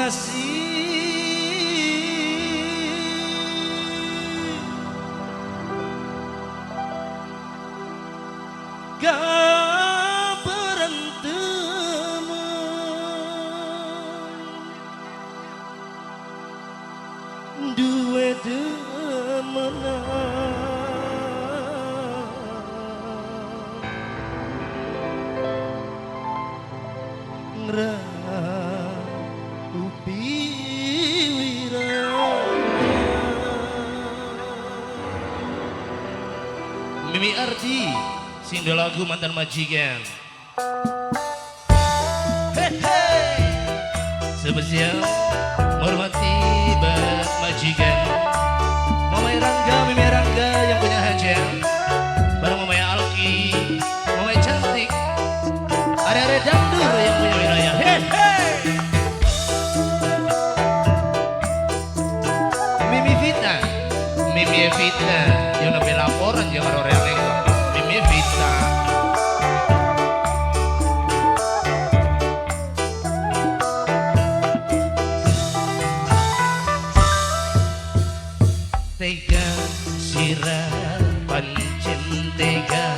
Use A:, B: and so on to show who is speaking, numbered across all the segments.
A: Gak berantem duwe demenan upi Mimi Ardi single lagu Mantan Majikan. Hey, hey. Spesial menghormati buat majikan Mamai Rangga, Mimi Rangga yang punya hajat bareng Mamai Alki, Mamai cantik, ada dangdur yang punya wilayah. Hey, hey. Mimi Vita, Mimi Vita yang lebih laporan jangan orang lain. Mimi Vita tega sirah pancen tega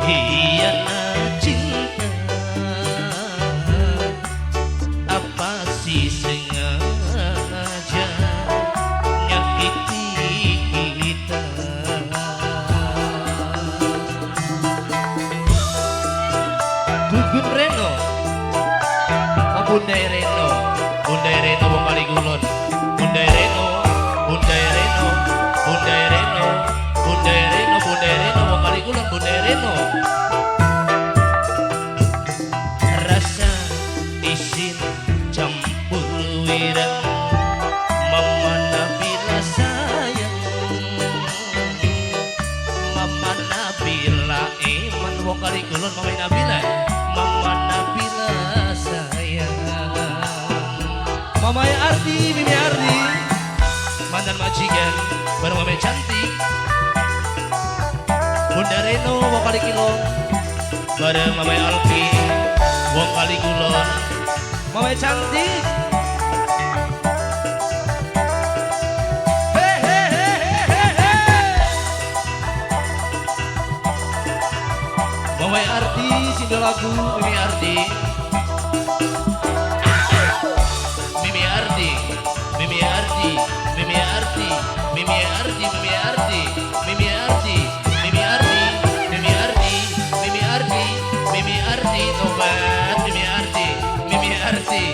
A: hianat cinta apa sih sengaja nyakiti kita Gugun Reno Bundai Reno Bundai Reno wong Kaligulon Bundai Reno Bundai Reno Bundai Reno Bundai Reno Bundai Reno wong Kaligulon Bundai Reno rasa isin campur wirang Mama Nabila sayang Mama Nabila iman wong Kaligulon Mama Nabila Mama Nabila sayang Mama Ardi Mimi Ardi Mantan Majikan bareng Mama cantik Bunda Reno wong Kaligulon bareng Mama Alfi wong Kaligulon Mama cantik. Hey, hey, hey, hey, hey. Mama Ardi single lagu Mimi Ardi Mimi Ardi Mimi Ardi Mimi Ardi Mimi Ardi Mimi Ardi Mimi Ardi Mimi Ardi Mimi Ardi Mimi Ardi Mimi Ardi tobat Mimi Ardi Mimi Ardi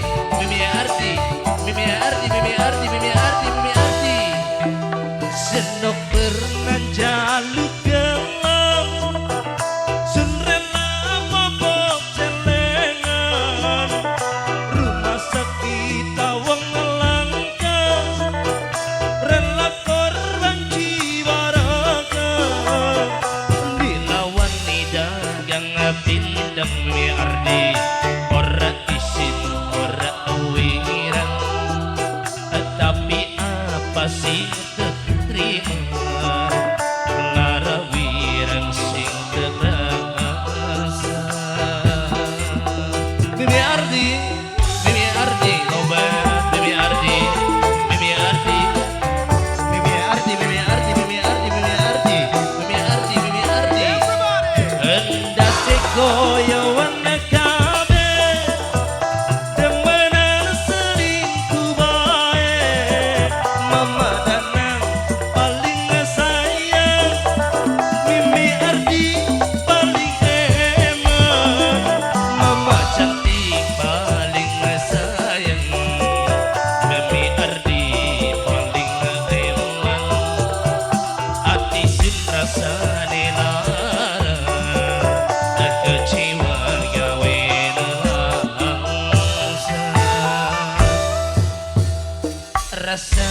A: Mimi Ardi Mimi Ardi Mimi Ardi Mimi Ardi Mimi Ardi senok pernah jaluk gelam sunrela mabok celengan rumah sakit awang pindang Mimi Ardi ora isin ora wirang tapi apa sih terima lara wirang sing terasa Mimi Ardi Mimi Ardi obat Mimi Ardi Mimi Ardi Mimi Ardi Mimi Ardi Mimi Ardi Mimi Ardi Mimi Ardi Mimi Ardi hendak goyo warna kabe demenan selingkuh bae Mama Danang paling sayang Mimi Ardi paling emang Mama cantik paling sayang Mimi Ardi paling emang hati sin rasane lara kecewa gawe nangsa rasa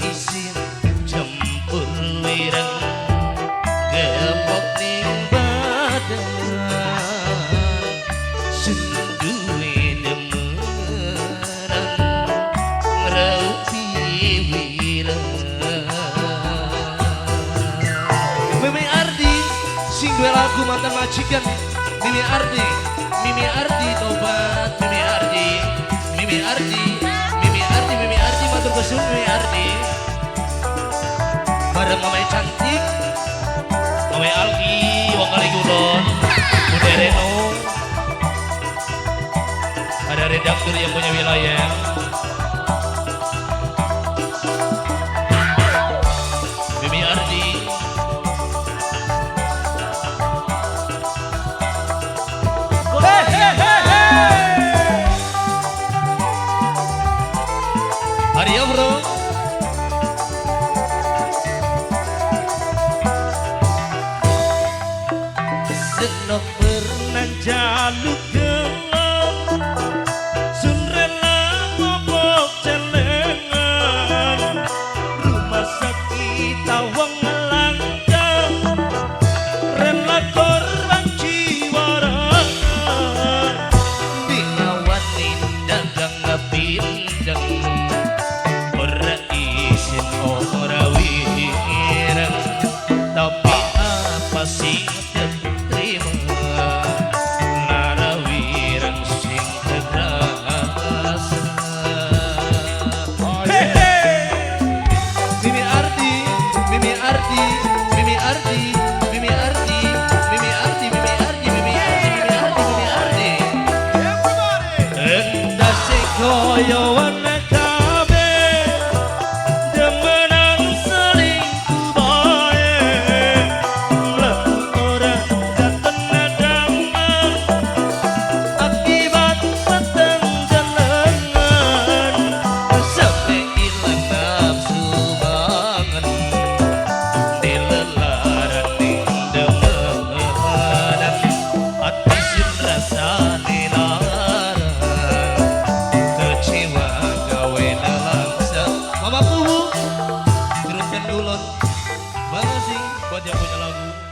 A: isin campur wirang gemuk ning badan senduwe demeran ngraupi wirang Mimi Ardi single lagu Mantan Majikan Mimi Ardi tobat Mimi Ardi Mimi Ardi, matur kesun Mimi Ardi. Bareng Mama cantik, Mama Alki, wong kali kulon, Bude Reno. Ada redaktur yang punya wilayah. Mimi Ardi. Hari ya bro.
B: Senok pernah jaluk gelang, sun rela ngobok celengan, rumah sakit tawang langgang, rela korban jiwa raga,
A: Dinawanin dagang ngapindang, ora isin ora wirang, tapi apa sih terima narawirang sing terasa. Mimi Ardi, Mimi Ardi, Mimi Ardi, Mimi Ardi, Mimi Ardi, Mimi Ardi, Mimi Ardi, Mimi Ardi, Mimi Ardi.
B: endah sekoyo warna kabeh, demenan selingkuh bae, laku ora dateng nadangan, akibat peteng jelengan,
A: Sampai ilang nafsu mangan, dilelaran ning demenan, hati sin rasa dilarang, kecewa gawe nelangsa. Mama Puhu, turunkan dulon. Makasih buat yang punya lagu.